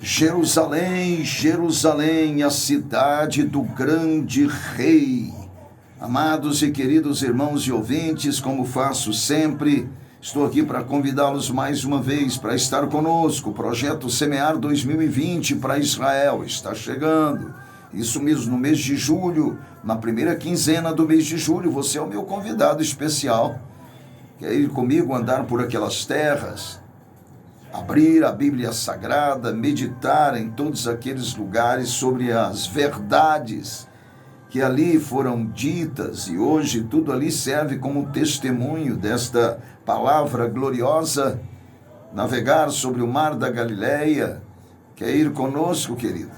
Jerusalém, Jerusalém, a cidade do grande rei. Amados e queridos irmãos e ouvintes, como faço sempre, estou aqui para convidá-los mais uma vez para estar conosco. O projeto Semear 2020 para Israel está chegando. Isso mesmo, no mês de julho, na primeira quinzena do mês de julho, você é o meu convidado especial. Quer ir comigo andar por aquelas terras? Abrir a Bíblia Sagrada, meditar em todos aqueles lugares sobre as verdades que ali foram ditas, e hoje tudo ali serve como testemunho desta palavra gloriosa. Navegar sobre o mar da Galileia. Quer ir conosco, querido?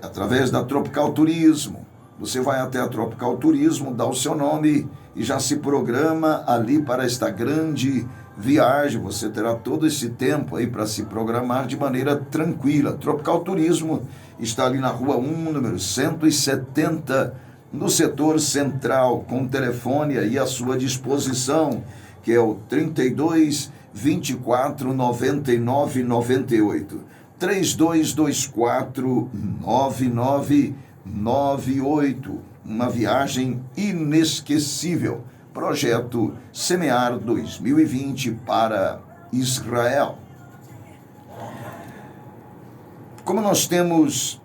Através da Tropical Turismo. Você vai até a Tropical Turismo, dá o seu nome e já se programa ali para esta grande viagem. Você terá todo esse tempo aí para se programar de maneira tranquila. Tropical Turismo está ali na Rua 1, número 170, no setor central, com o telefone aí à sua disposição, que é o 32 24 99 98. 3224 9998. Uma viagem inesquecível. Projeto Semear 2020 para Israel. Como nós temos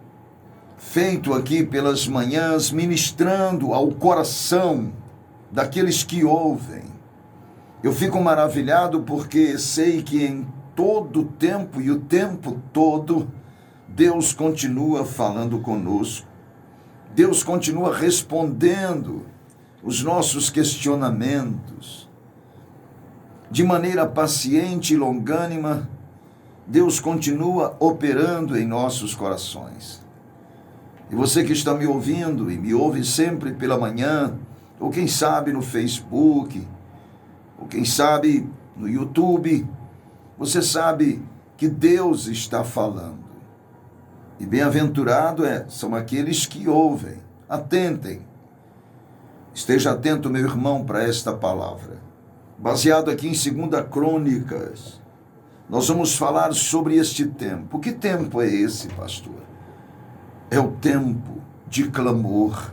feito aqui pelas manhãs, ministrando ao coração daqueles que ouvem, eu fico maravilhado porque sei que em todo o tempo e o tempo todo, Deus continua falando conosco. Deus continua respondendo os nossos questionamentos. De maneira paciente e longânima, Deus continua operando em nossos corações. E você que está me ouvindo e me ouve sempre pela manhã, ou quem sabe no Facebook, ou quem sabe no YouTube, você sabe que Deus está falando. E bem-aventurado são aqueles que ouvem. Atentem. Esteja atento, meu irmão, para esta palavra. Baseado aqui em 2 Crônicas, nós vamos falar sobre este tempo. Que tempo é esse, pastor? É o tempo de clamor.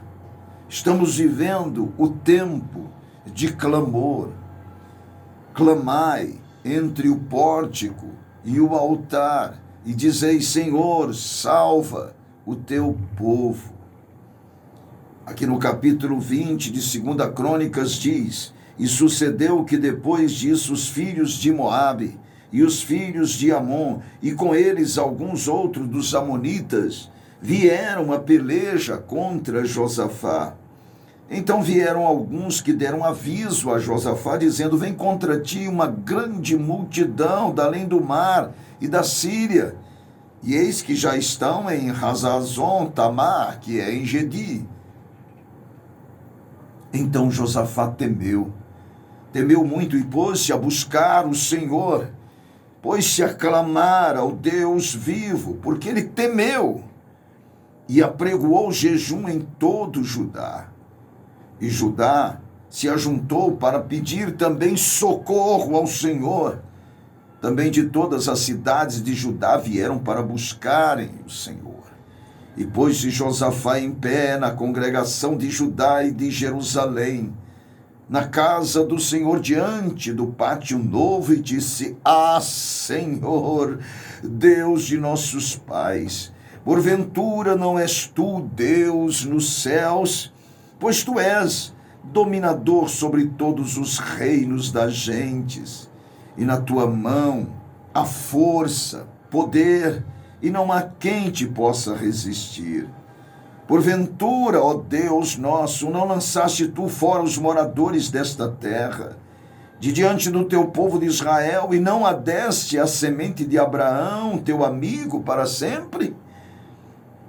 Estamos vivendo o tempo de clamor. Clamai entre o pórtico e o altar, e dizei: Senhor, salva o teu povo. Aqui no capítulo 20 de 2 Crônicas diz: E sucedeu que depois disso os filhos de Moabe e os filhos de Amon, e com eles alguns outros dos amonitas, vieram a peleja contra Josafá. Então vieram alguns que deram aviso a Josafá, dizendo: Vem contra ti uma grande multidão da além do mar e da Síria. E eis que já estão em Hazazon Tamar, que é em Gedi. Então Josafá temeu muito e pôs-se a buscar o Senhor, pôs-se a clamar ao Deus vivo, porque ele temeu, e apregoou jejum em todo Judá. E Judá se ajuntou para pedir também socorro ao Senhor. Também de todas as cidades de Judá vieram para buscarem o Senhor. E pôs-se Josafá em pé na congregação de Judá e de Jerusalém, na casa do Senhor, diante do pátio novo, e disse: Senhor, Deus de nossos pais, porventura não és tu Deus nos céus? Pois tu és dominador sobre todos os reinos das gentes, e na tua mão há força, poder, e não há quem te possa resistir. Porventura, ó Deus nosso, não lançaste tu fora os moradores desta terra, de diante do teu povo de Israel, e não adeste a semente de Abraão, teu amigo, para sempre?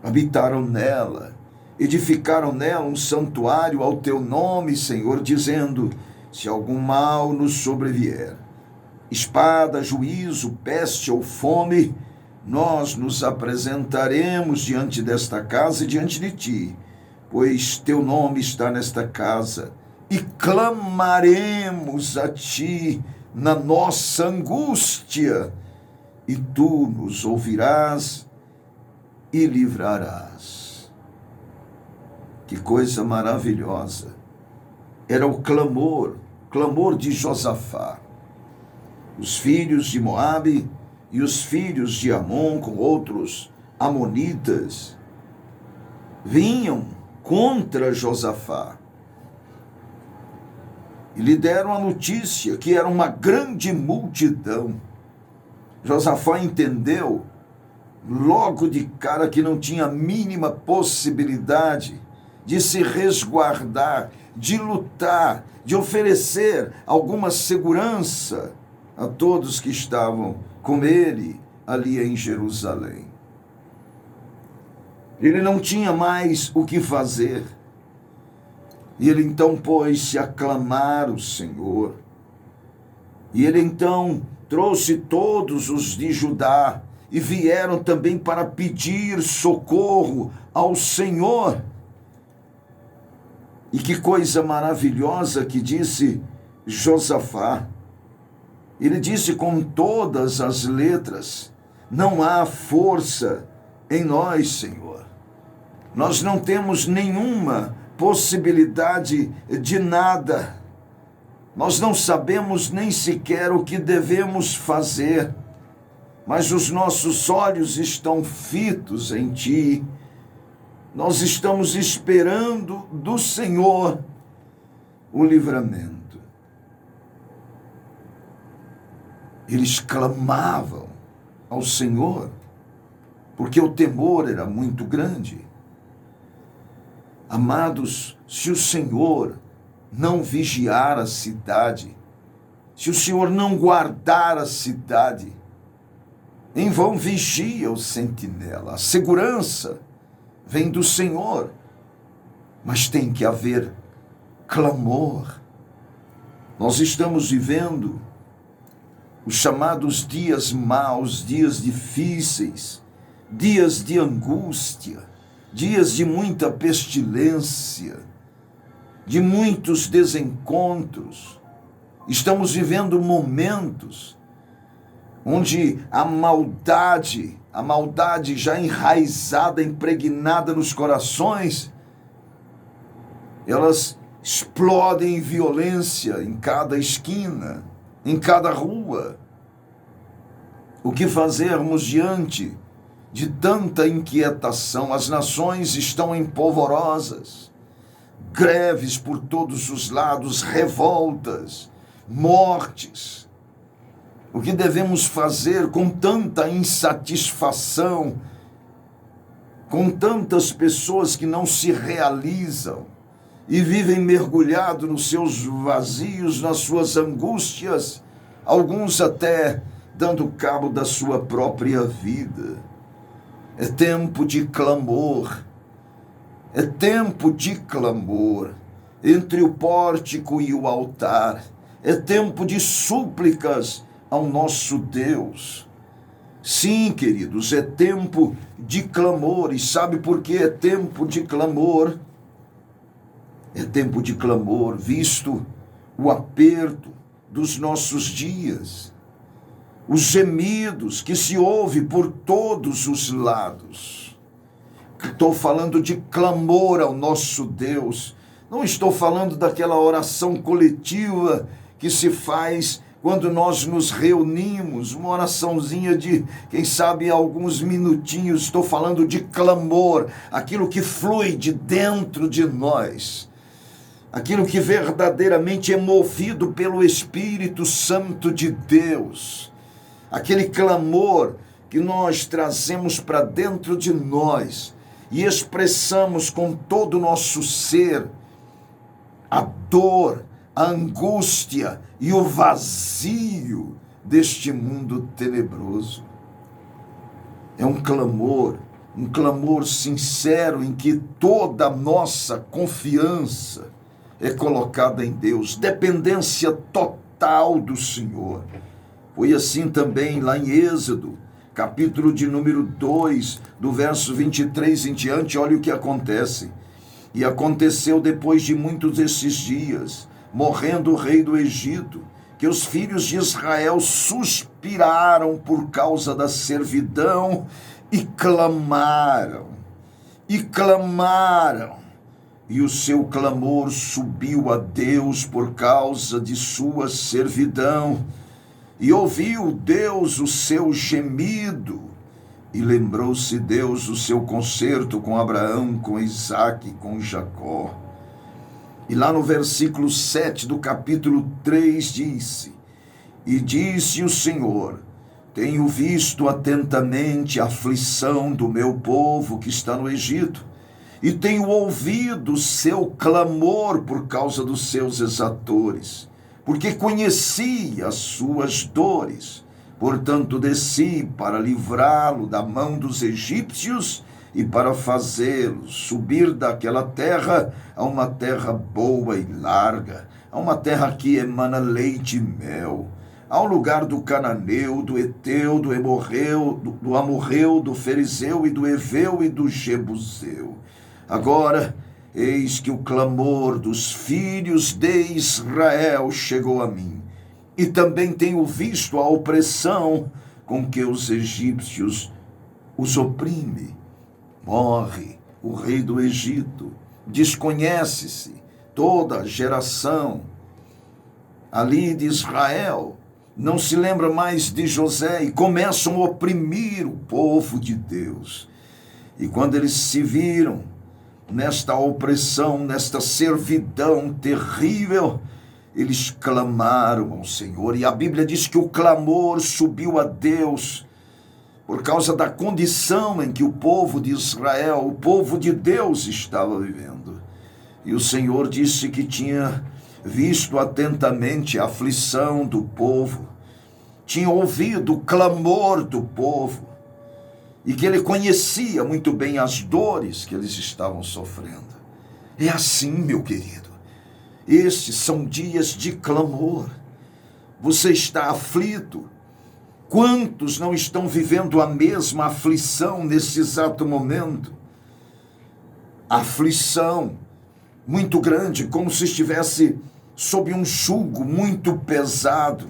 Habitaram nela, edificaram nela um santuário ao teu nome, Senhor, dizendo: Se algum mal nos sobrevier, espada, juízo, peste ou fome, nós nos apresentaremos diante desta casa e diante de ti, pois teu nome está nesta casa, e clamaremos a ti na nossa angústia, e tu nos ouvirás e livrarás. Que coisa maravilhosa! Era o clamor de Josafá. Os filhos de Moabe e os filhos de Amon com outros amonitas vinham contra Josafá e lhe deram a notícia que era uma grande multidão. Josafá entendeu logo de cara que não tinha a mínima possibilidade de se resguardar, de lutar, de oferecer alguma segurança a todos que estavam com ele ali em Jerusalém. Ele não tinha mais o que fazer. E ele então pôs-se a clamar o Senhor. E ele então trouxe todos os de Judá e vieram também para pedir socorro ao Senhor. E que coisa maravilhosa que disse Josafá. Ele disse com todas as letras: não há força em nós, Senhor. Nós não temos nenhuma possibilidade de nada. Nós não sabemos nem sequer o que devemos fazer, mas os nossos olhos estão fitos em Ti. Nós estamos esperando do Senhor o livramento. Eles clamavam ao Senhor, porque o temor era muito grande. Amados, se o Senhor não vigiar a cidade, se o Senhor não guardar a cidade, em vão vigia o sentinela. A segurança vem do Senhor, mas tem que haver clamor. Nós estamos vivendo os chamados dias maus, dias difíceis, dias de angústia, dias de muita pestilência, de muitos desencontros. Estamos vivendo momentos onde a maldade já enraizada, impregnada nos corações, elas explodem em violência em cada esquina, em cada rua. O que fazermos diante de tanta inquietação? As nações estão empolvorosas, greves por todos os lados, revoltas, mortes. O que devemos fazer com tanta insatisfação, com tantas pessoas que não se realizam e vivem mergulhados nos seus vazios, nas suas angústias, alguns até dando cabo da sua própria vida? É tempo de clamor, é tempo de clamor entre o pórtico e o altar, é tempo de súplicas ao nosso Deus. Sim, queridos, é tempo de clamor. E sabe por que é tempo de clamor? É tempo de clamor, visto o aperto dos nossos dias, os gemidos que se ouve por todos os lados. Estou falando de clamor ao nosso Deus. Não estou falando daquela oração coletiva que se faz quando nós nos reunimos, uma oraçãozinha de, quem sabe, alguns minutinhos. Estou falando de clamor, aquilo que flui de dentro de nós, aquilo que verdadeiramente é movido pelo Espírito Santo de Deus, aquele clamor que nós trazemos para dentro de nós e expressamos com todo o nosso ser a dor, a angústia e o vazio deste mundo tenebroso. É um clamor sincero em que toda a nossa confiança é colocada em Deus, dependência total do Senhor. Foi assim também lá em Êxodo, capítulo de número 2, do verso 23 em diante. Olha o que acontece. E aconteceu depois de muitos desses dias, morrendo o rei do Egito, que os filhos de Israel suspiraram por causa da servidão e clamaram, e o seu clamor subiu a Deus por causa de sua servidão, e ouviu Deus o seu gemido, e lembrou-se Deus do seu concerto com Abraão, com Isaque e com Jacó. E lá no versículo 7 do capítulo 3 disse: E disse o Senhor: Tenho visto atentamente a aflição do meu povo que está no Egito, e tenho ouvido seu clamor por causa dos seus exatores, porque conheci as suas dores. Portanto, desci para livrá-lo da mão dos egípcios e para fazê-lo subir daquela terra a uma terra boa e larga, a uma terra que emana leite e mel, ao lugar do cananeu, do eteu, do emorreu, do amorreu, do ferizeu e do eveu e do jebuseu. Agora, eis que o clamor dos filhos de Israel chegou a mim, e também tenho visto a opressão com que os egípcios os oprimem. Morre o rei do Egito, desconhece-se toda a geração ali de Israel, não se lembra mais de José, e começam a oprimir o povo de Deus. E quando eles se viram nesta opressão, nesta servidão terrível, eles clamaram ao Senhor, e a Bíblia diz que o clamor subiu a Deus por causa da condição em que o povo de Israel, o povo de Deus, estava vivendo. E o Senhor disse que tinha visto atentamente a aflição do povo, tinha ouvido o clamor do povo, e que ele conhecia muito bem as dores que eles estavam sofrendo. É assim, meu querido, estes são dias de clamor. Você está aflito? Quantos não estão vivendo a mesma aflição nesse exato momento? Aflição muito grande, como se estivesse sob um jugo muito pesado,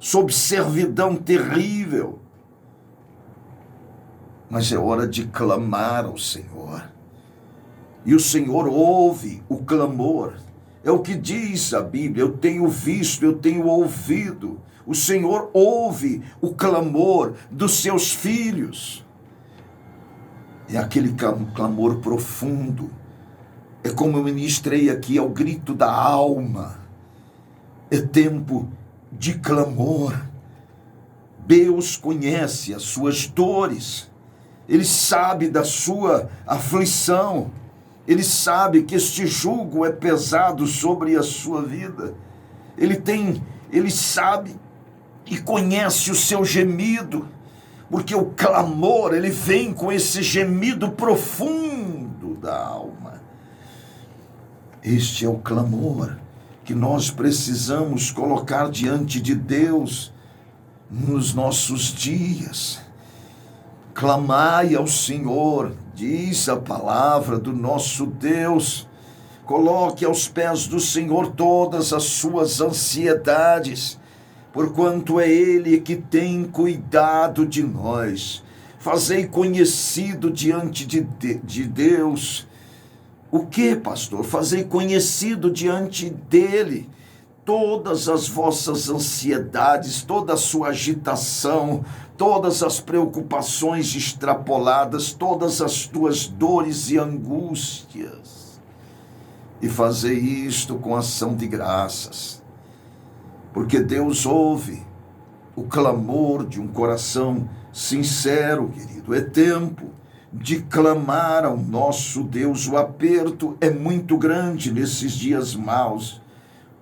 sob servidão terrível. Mas é hora de clamar ao Senhor. E o Senhor ouve o clamor. É o que diz a Bíblia: eu tenho visto, eu tenho ouvido. O Senhor ouve o clamor dos seus filhos. É aquele clamor profundo. É como eu ministrei aqui, é o grito da alma. É tempo de clamor. Deus conhece as suas dores. Ele sabe da sua aflição. Ele sabe que este jugo é pesado sobre a sua vida. Ele sabe e conhece o seu gemido, porque o clamor, ele vem com esse gemido profundo da alma. Este é o clamor que nós precisamos colocar diante de Deus nos nossos dias. Clamai ao Senhor, diz a palavra do nosso Deus. Coloque aos pés do Senhor todas as suas ansiedades, porquanto é Ele que tem cuidado de nós. Fazei conhecido diante de Deus. O que, pastor? Fazei conhecido diante dEle todas as vossas ansiedades, toda a sua agitação, todas as preocupações extrapoladas, todas as tuas dores e angústias. E fazei isto com ação de graças, porque Deus ouve o clamor de um coração sincero, querido. É tempo de clamar ao nosso Deus. O aperto é muito grande nesses dias maus,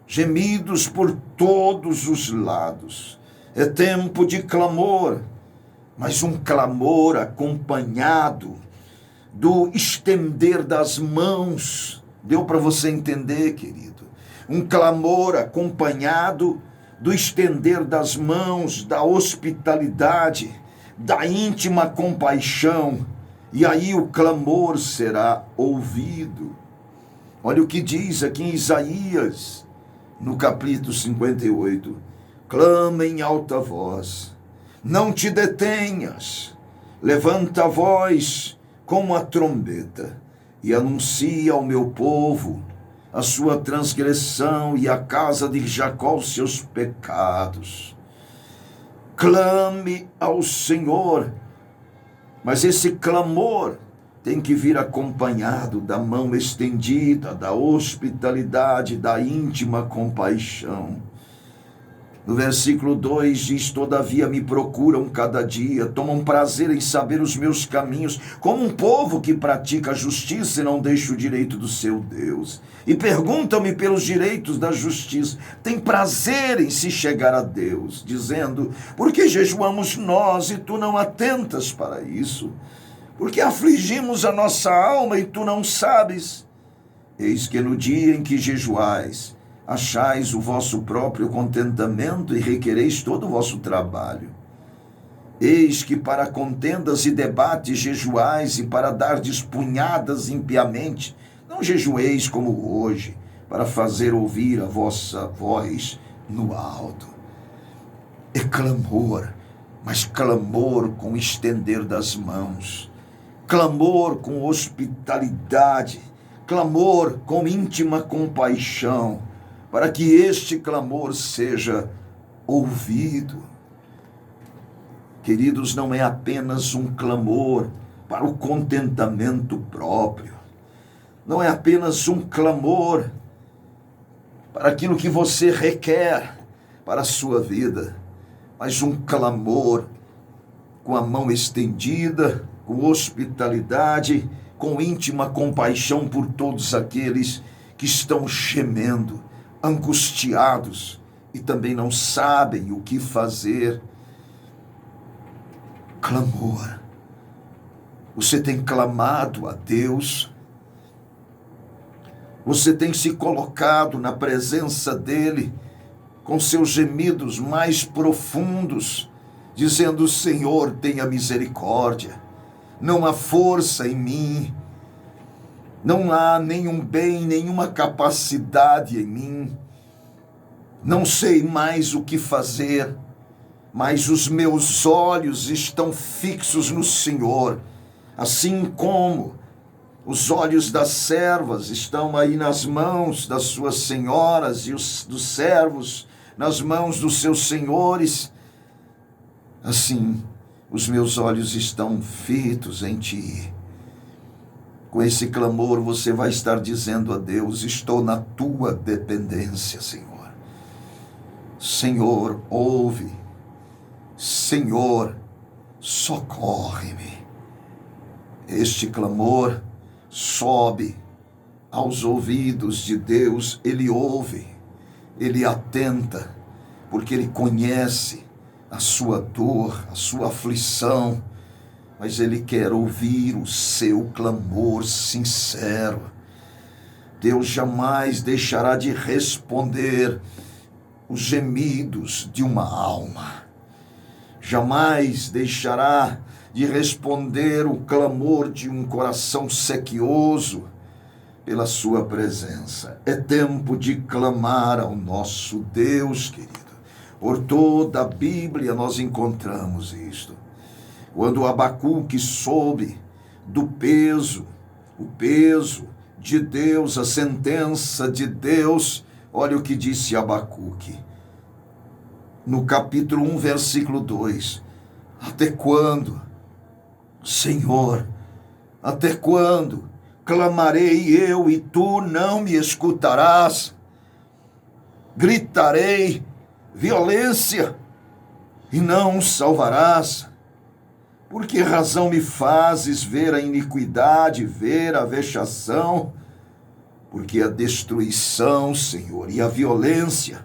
gemidos por todos os lados. É tempo de clamor, mas um clamor acompanhado do estender das mãos. Deu para você entender, querido? Um clamor acompanhado do estender das mãos, da hospitalidade, da íntima compaixão, e aí o clamor será ouvido. Olha o que diz aqui em Isaías, no capítulo 58, clama em alta voz, não te detenhas, levanta a voz como a trombeta e anuncia ao meu povo a sua transgressão e à casa de Jacó os seus pecados. Clame ao Senhor, mas esse clamor tem que vir acompanhado da mão estendida, da hospitalidade, da íntima compaixão. No versículo 2 diz: todavia me procuram cada dia, tomam prazer em saber os meus caminhos, como um povo que pratica a justiça e não deixa o direito do seu Deus. E perguntam-me pelos direitos da justiça, tem prazer em se chegar a Deus, dizendo: por que jejuamos nós e tu não atentas para isso? Porque afligimos a nossa alma e tu não sabes? Eis que no dia em que jejuais, achais o vosso próprio contentamento e requereis todo o vosso trabalho. Eis que para contendas e debates jejuais e para dardes punhadas impiamente, não jejueis como hoje, para fazer ouvir a vossa voz no alto. É clamor, mas clamor com estender das mãos, clamor com hospitalidade, clamor com íntima compaixão, para que este clamor seja ouvido. Queridos, não é apenas um clamor para o contentamento próprio, não é apenas um clamor para aquilo que você requer para a sua vida, mas um clamor com a mão estendida, com hospitalidade, com íntima compaixão por todos aqueles que estão gemendo, angustiados e também não sabem o que fazer. Clamor. Você tem clamado a Deus? Você tem se colocado na presença dEle com seus gemidos mais profundos, dizendo: Senhor, tenha misericórdia, não há força em mim, não há nenhum bem, nenhuma capacidade em mim, não sei mais o que fazer, mas os meus olhos estão fixos no Senhor, assim como os olhos das servas estão aí nas mãos das suas senhoras e dos servos nas mãos dos seus senhores. Assim, os meus olhos estão fitos em Ti. Com esse clamor você vai estar dizendo a Deus: estou na Tua dependência, Senhor. Senhor, ouve. Senhor, socorre-me. Este clamor sobe aos ouvidos de Deus, Ele ouve, Ele atenta, porque Ele conhece a sua dor, a sua aflição, mas Ele quer ouvir o seu clamor sincero. Deus jamais deixará de responder os gemidos de uma alma, jamais deixará de responder o clamor de um coração sequioso pela sua presença. É tempo de clamar ao nosso Deus, querido. Por toda a Bíblia nós encontramos isto. Quando Abacuque soube do peso, o peso de Deus, a sentença de Deus, olha o que disse Abacuque. No capítulo 1, versículo 2. Até quando, Senhor, até quando clamarei eu e tu não me escutarás? Gritarei violência e não salvarás? Por que razão me fazes ver a iniquidade, ver a vexação? Porque a destruição, Senhor, e a violência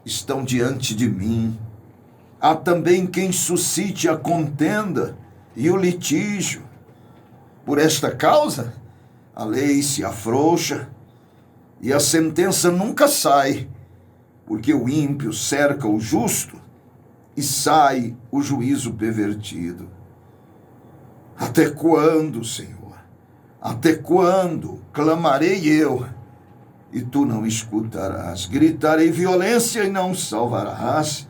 estão diante de mim. Há também quem suscite a contenda e o litígio. Por esta causa, a lei se afrouxa e a sentença nunca sai, porque o ímpio cerca o justo e sai o juízo pervertido. Até quando, Senhor? Até quando clamarei eu e tu não escutarás. Gritarei violência e não salvarás.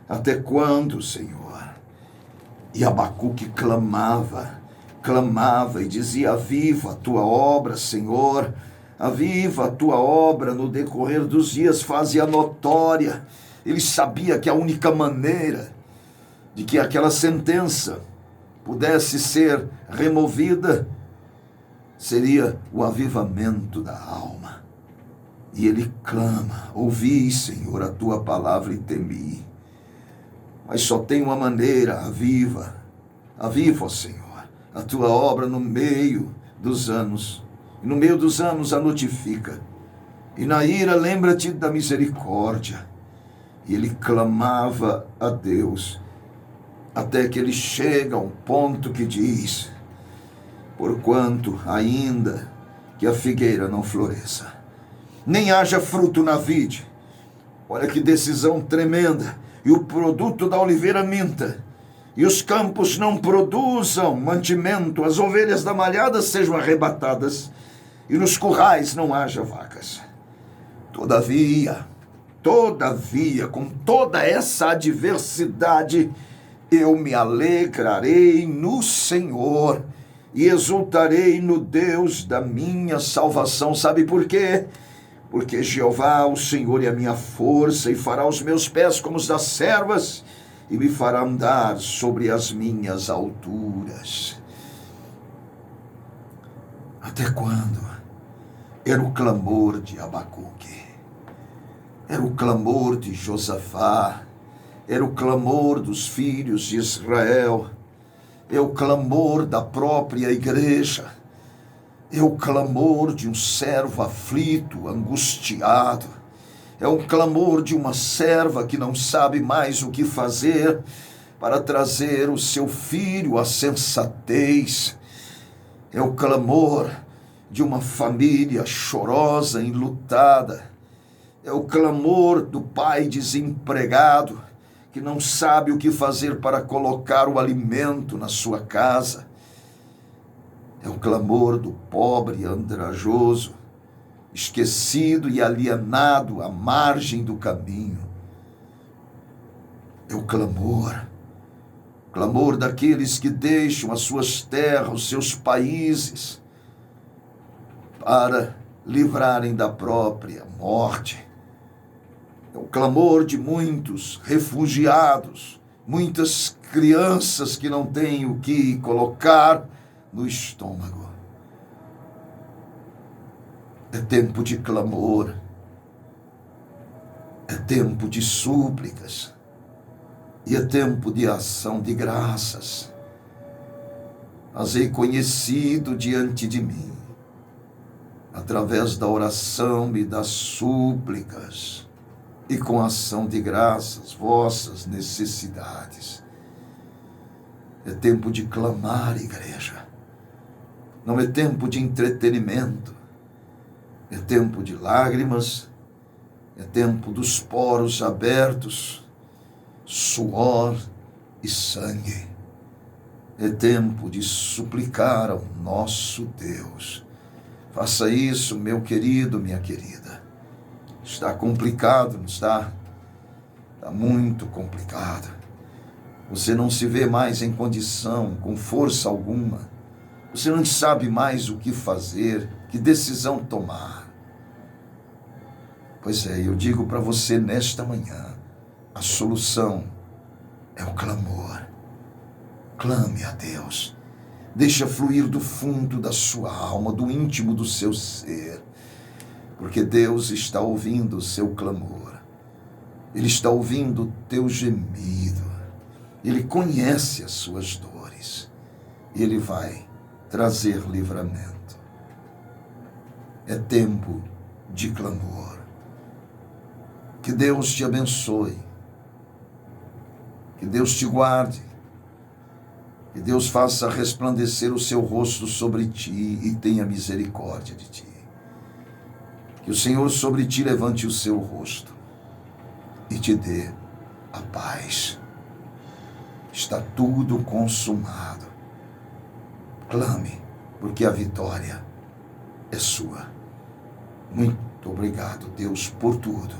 Até quando, Senhor? E Abacuque clamava e dizia: aviva a tua obra, Senhor, aviva a tua obra no decorrer dos dias, faze-a notória. Ele sabia que a única maneira de que aquela sentença pudesse ser removida seria o avivamento da alma. E ele clama: ouvi, Senhor, a tua palavra e temi. Mas só tem uma maneira: aviva, ó Senhor, a tua obra no meio dos anos. E no meio dos anos a notifica. E na ira lembra-te da misericórdia. E ele clamava a Deus, até que ele chega a um ponto que diz: porquanto ainda que a figueira não floresça, nem haja fruto na vide. Olha que decisão tremenda. E o produto da oliveira minta, e os campos não produzam mantimento, as ovelhas da malhada sejam arrebatadas, e nos currais não haja vacas. Todavia, com toda essa adversidade, eu me alegrarei no Senhor e exultarei no Deus da minha salvação. Sabe por quê? Porque Jeová, o Senhor, é a minha força, e fará os meus pés como os das servas, e me fará andar sobre as minhas alturas. Até quando? Era o clamor de Abacuque, era o clamor de Josafá, era o clamor dos filhos de Israel, é o clamor da própria igreja. É o clamor de um servo aflito, angustiado. É um clamor de uma serva que não sabe mais o que fazer para trazer o seu filho à sensatez. É o clamor de uma família chorosa, enlutada. É o clamor do pai desempregado, que não sabe o que fazer para colocar o alimento na sua casa. É o clamor do pobre andrajoso, esquecido e alienado à margem do caminho. É o clamor daqueles que deixam as suas terras, os seus países, para livrarem da própria morte. É o clamor de muitos refugiados, muitas crianças que não têm o que colocar no estômago. É tempo de clamor, é tempo de súplicas, e é tempo de ação de graças. Fazei conhecido diante de mim, através da oração e das súplicas, e com ação de graças, vossas necessidades. É tempo de clamar, igreja. Não é tempo de entretenimento, é tempo de lágrimas, é tempo dos poros abertos, suor e sangue. É tempo de suplicar ao nosso Deus. Faça isso, meu querido, minha querida. Está complicado, não está? Está muito complicado. Você não se vê mais em condição, com força alguma. Você não sabe mais o que fazer, que decisão tomar. Pois é, eu digo para você nesta manhã, a solução é o clamor. Clame a Deus. Deixa fluir do fundo da sua alma, do íntimo do seu ser. Porque Deus está ouvindo o seu clamor. Ele está ouvindo o teu gemido. Ele conhece as suas dores. Ele vai trazer livramento. É tempo de clamor. Que Deus te abençoe. Que Deus te guarde. Que Deus faça resplandecer o seu rosto sobre ti e tenha misericórdia de ti. Que o Senhor sobre ti levante o seu rosto e te dê a paz. Está tudo consumado. Clame, porque a vitória é sua. Muito Muito obrigado, Deus, por tudo.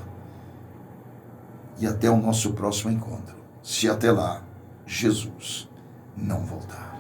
E até o nosso próximo encontro. Se até lá, Jesus não voltar.